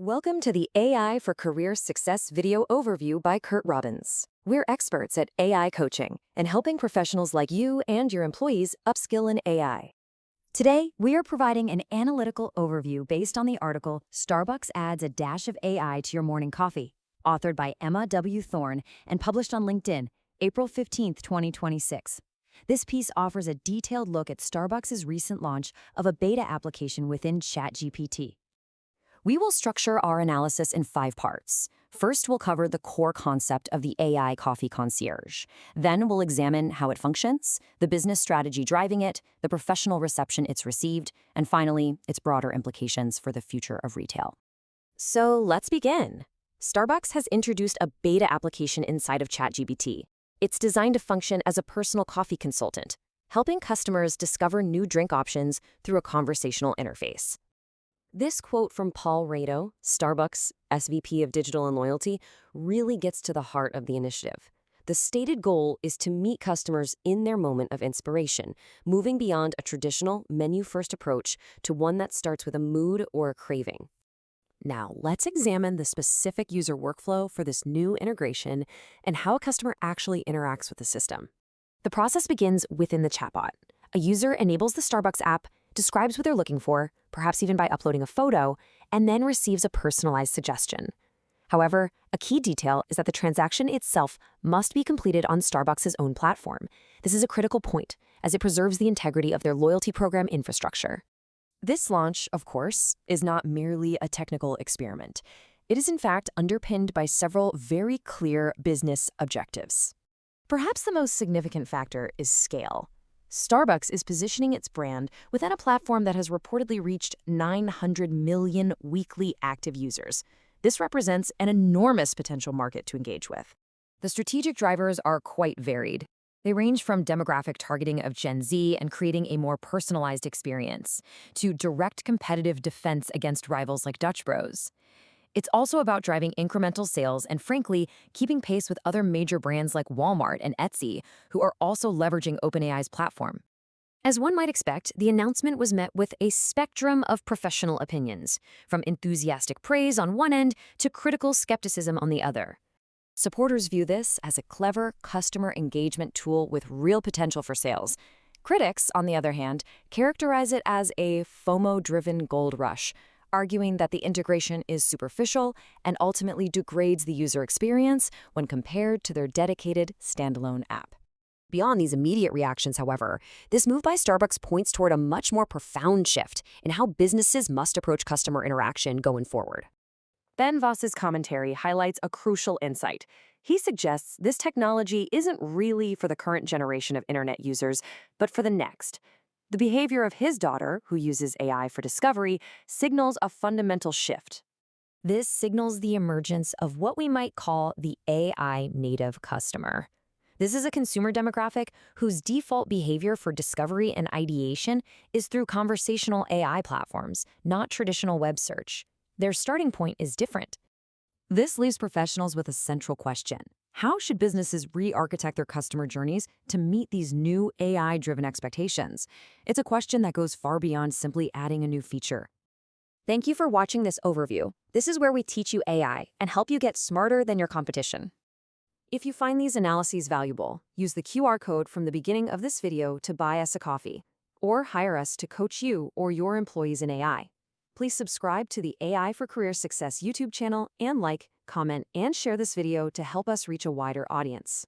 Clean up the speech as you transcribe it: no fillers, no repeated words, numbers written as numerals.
Welcome to the AI for Career Success video overview by Curt Robbins. We're experts at AI coaching and helping professionals like you and your employees upskill in AI. Today, we are providing an analytical overview based on the article Starbucks Adds a Dash of AI to Your Morning Coffee, authored by Emma W. Thorne and published on LinkedIn, April 15, 2026. This piece offers a detailed look at Starbucks' recent launch of a beta application within ChatGPT. We will structure our analysis in 5 parts. First, we'll cover the core concept of the AI coffee concierge. Then we'll examine how it functions, the business strategy driving it, the professional reception it's received, and finally, its broader implications for the future of retail. So let's begin. Starbucks has introduced a beta application inside of ChatGPT. It's designed to function as a personal coffee consultant, helping customers discover new drink options through a conversational interface. This quote from Paul Rado, Starbucks SVP of Digital and Loyalty, really gets to the heart of the initiative. The stated goal is to meet customers in their moment of inspiration, moving beyond a traditional menu-first approach to one that starts with a mood or a craving. Now, let's examine the specific user workflow for this new integration and how a customer actually interacts with the system. The process begins within the chatbot. A user enables the Starbucks app, describes what they're looking for, perhaps even by uploading a photo, and then receives a personalized suggestion. However, a key detail is that the transaction itself must be completed on Starbucks' own platform. This is a critical point, as it preserves the integrity of their loyalty program infrastructure. This launch, of course, is not merely a technical experiment. It is in fact underpinned by several very clear business objectives. Perhaps the most significant factor is scale. Starbucks is positioning its brand within a platform that has reportedly reached 900 million weekly active users. This represents an enormous potential market to engage with. The strategic drivers are quite varied. They range from demographic targeting of Gen Z and creating a more personalized experience, to direct competitive defense against rivals like Dutch Bros. It's also about driving incremental sales and, frankly, keeping pace with other major brands like Walmart and Etsy, who are also leveraging OpenAI's platform. As one might expect, the announcement was met with a spectrum of professional opinions, from enthusiastic praise on one end to critical skepticism on the other. Supporters view this as a clever customer engagement tool with real potential for sales. Critics, on the other hand, characterize it as a FOMO-driven gold rush, arguing that the integration is superficial and ultimately degrades the user experience when compared to their dedicated standalone app. Beyond these immediate reactions, however, this move by Starbucks points toward a much more profound shift in how businesses must approach customer interaction going forward. Ben Voss's commentary highlights a crucial insight. He suggests this technology isn't really for the current generation of internet users, but for the next. The behavior of his daughter, who uses AI for discovery, signals a fundamental shift. This signals the emergence of what we might call the AI native customer. This is a consumer demographic whose default behavior for discovery and ideation is through conversational AI platforms, not traditional web search. Their starting point is different. This leaves professionals with a central question. How should businesses re-architect their customer journeys to meet these new AI-driven expectations? It's a question that goes far beyond simply adding a new feature. Thank you for watching this overview. This is where we teach you AI and help you get smarter than your competition. If you find these analyses valuable, use the QR code from the beginning of this video to buy us a coffee, or hire us to coach you or your employees in AI. Please subscribe to the AI for Career Success YouTube channel and like, comment, and share this video to help us reach a wider audience.